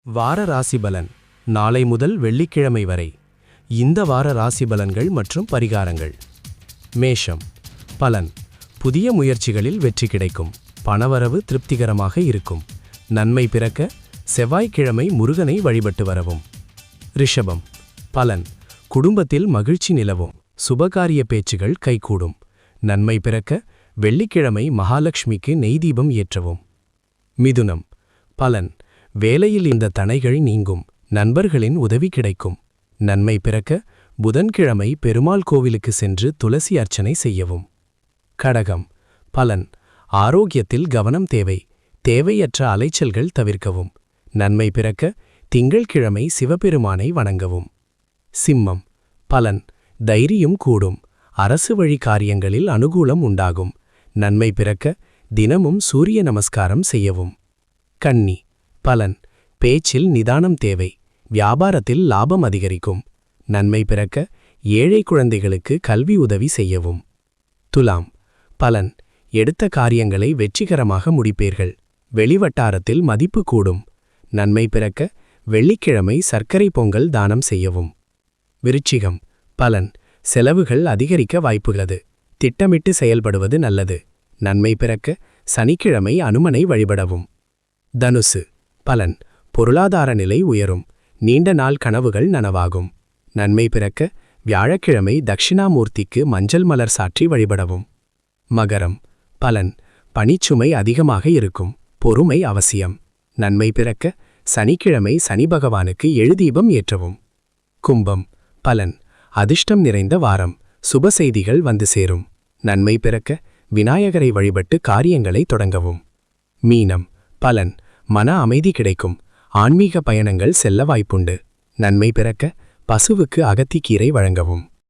வார ராசிபலன் நாளை முதல் வெள்ளிக்கிழமை வரை இந்த வார ராசிபலன்கள் மற்றும் பரிகாரங்கள். மேஷம். பலன்: புதிய முயற்சிகளில் வெற்றி கிடைக்கும். பணவரவு திருப்திகரமாக இருக்கும். நன்மை பிறக்க செவ்வாய்க்கிழமை முருகனை வழிபட்டு வரவும். ரிஷபம். பலன்: குடும்பத்தில் மகிழ்ச்சி நிலவும். சுபகாரிய பேச்சுகள் கைகூடும். நன்மை பிறக்க வெள்ளிக்கிழமை மகாலட்சுமிக்கு நெய்தீபம் ஏற்றவும். மிதுனம். பலன்: வேலையில் இந்த தடைகள் நீங்கும். நண்பர்களின் உதவி கிடைக்கும். நன்மை பிறக்க புதன்கிழமை பெருமாள் கோவிலுக்கு சென்று துளசி அர்ச்சனை செய்யவும். கடகம். பலன்: ஆரோக்கியத்தில் கவனம் தேவை. தேவையற்ற அலைச்சல்கள் தவிர்க்கவும். நன்மை பிறக்க திங்கள்கிழமை சிவபெருமானை வணங்கவும். சிம்மம். பலன்: தைரியம் கூடும். அரசு வழி காரியங்களில் அனுகூலம் உண்டாகும். நன்மை பிறக்க தினமும் சூரிய நமஸ்காரம் செய்யவும். கன்னி. பலன்: பேச்சில் நிதானம் தேவை. வியாபாரத்தில் லாபம் அதிகரிக்கும். நன்மை பிறக்க ஏழை குழந்தைகளுக்கு கல்வி உதவி செய்யவும். துலாம். பலன்: எடுத்த காரியங்களை வெற்றிகரமாக முடிப்பீர்கள். வெளிவட்டாரத்தில் மதிப்பு கூடும். நன்மை பிறக்க வெள்ளிக்கிழமை சர்க்கரை பொங்கல் தானம் செய்யவும். விருச்சிகம். பலன்: செலவுகள் அதிகரிக்க வாய்ப்புள்ளது. திட்டமிட்டு செயல்படுவது நல்லது. நன்மை பிறக்க சனிக்கிழமை அனுமனை வழிபடவும். தனுசு. பலன்: பொருளாதார நிலை உயரும். நீண்ட நாள் கனவுகள் நனவாகும். நன்மை பிறக்க வியாழக்கிழமை தட்சிணாமூர்த்திக்கு மஞ்சள் மலர் சாற்றி வழிபடவும். மகரம். பலன்: பணிச்சுமை அதிகமாக இருக்கும். பொறுமை அவசியம். நன்மை பிறக்க சனிக்கிழமை சனி பகவானுக்கு எழுதீபம் ஏற்றவும். கும்பம். பலன்: அதிர்ஷ்டம் நிறைந்த வாரம். சுப செய்திகள் வந்து சேரும். நன்மை பிறக்க விநாயகரை வழிபட்டு காரியங்களை தொடங்கவும். மீனம். பலன்: மன அமைதி கிடைக்கும். ஆன்மீக பயணங்கள் செல்ல வாய்ப்புண்டு. நன்மை பிறக்க பசுவுக்கு அகத்திக்கீரை வழங்கவும்.